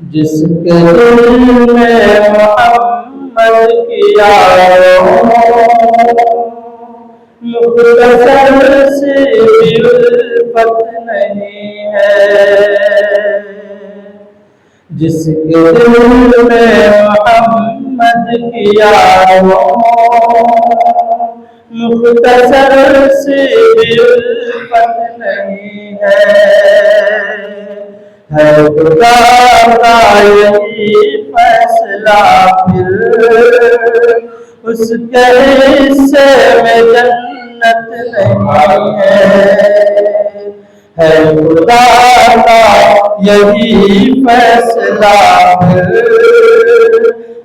جس کے دل میں محمد کی یاد مختصر سی بھی الفت نہیں ہے، جس کے دل میں محمد کی یاد مختصر سی بھی الفت نہیں ہے خدا کا یہی فیصلہ پھر اس کے حصے میں جنت نہیں ہے خدا کا یہی فیصلہ پھر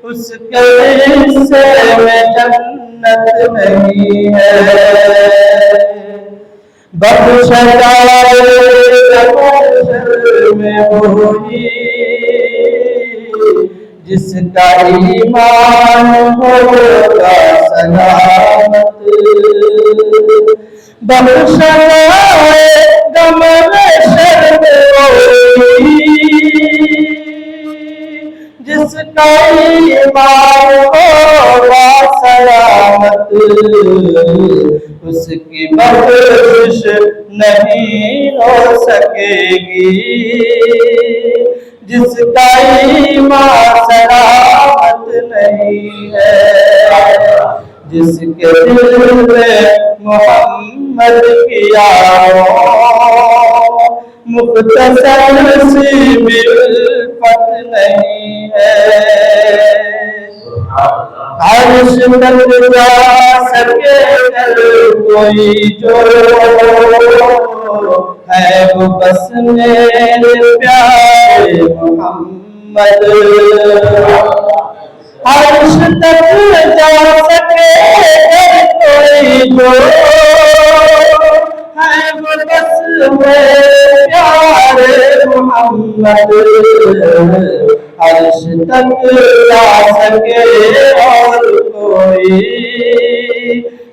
اس کے حصے میں جنت نہیں ہے بخشائے میں وہی جس کا ایمان ہوگا سلامت بخشائے غم محشر میں وہی جس کا ایمان ہوگا سلامت اس کی بخشش نہیں ہو سکے گی جس کا ایمان سلامت نہیں ہے جس کے دل میں محمد کی یاد مختصر سی بھی الفت نہیں ہے عرش تک جا سکے کوئی جو ہے وہ بس میرے پیارے محمد عرش تک جا سکے کوئی جو ہے وہ بس میرے پیارے محمد عرش تک جا سکے اور کوئی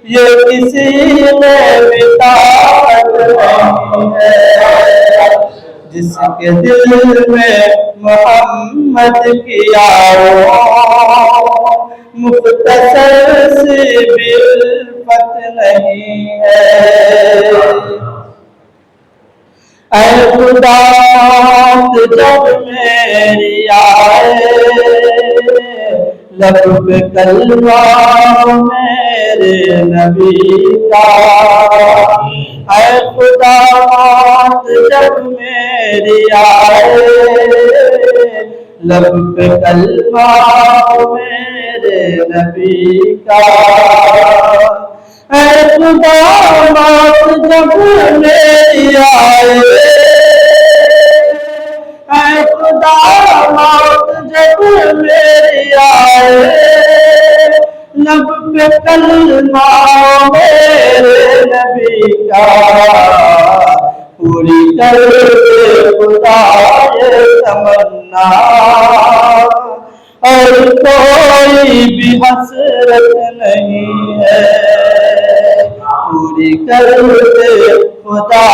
یہ کسی میں بھی طاقت نہیں ہے جس کے دل میں محمد کی یاد مختصر سی بھی الفت نہیں ہے اے خدا جب میری آئے لب پہ کلمہ میرے نبی کا اے خدا جب میری آئے لب پہ کلمہ میرے نبی کا اے خدا جب میری آئے اے خدا جب میری آئے لب پہ کلمہ میرے نبی کا پوری کر دے خدا یہ تمنا اور کوئی بھی حسرت نہیں ہے پوری کر دے خدا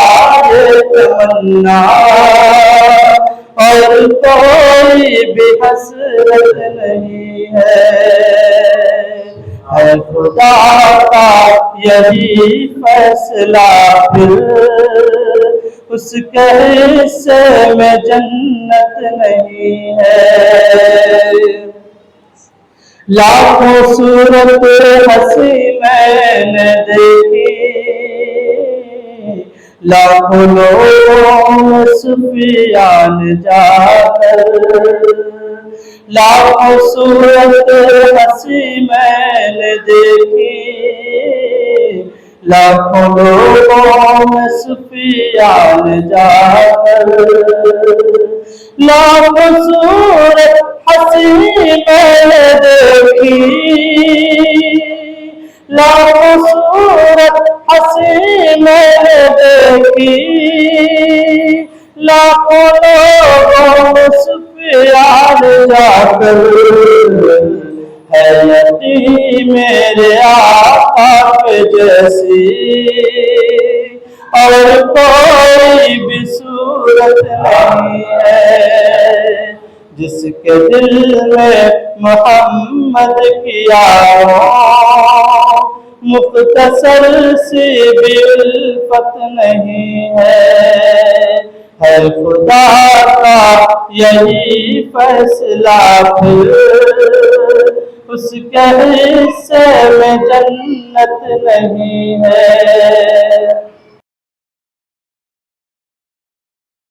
یہ تمنا اور کوئی بھی حسرت نہیں ہے خدا کا یہی فیصلہ پھر اس کے حصے میں جنت نہیں ہے لاکھوں صورت ہنسی میں نے دیکھی لاکھوں لوگ سفیان جا کر لاکھوں صورت ہنسی میں نے دیکھی لاکھوں لوگوں میں سفیان جا کر لاکھوں صورت ہنسی میں نے دیکھی لاکھوں صورت ہنسی میں نے دیکھی لاکھوں لوگوں میں سفیان جا کر ہے یتیم میرے آقا پہ جیسی اور کوئی بھی صورت نہیں ہے جس کے دل میں محمد کی یاد مختصر سی بھی الفت نہیں ہے خدا کا یہی فیصلہ پھر اس کے حصے میں جنت نہیں ہے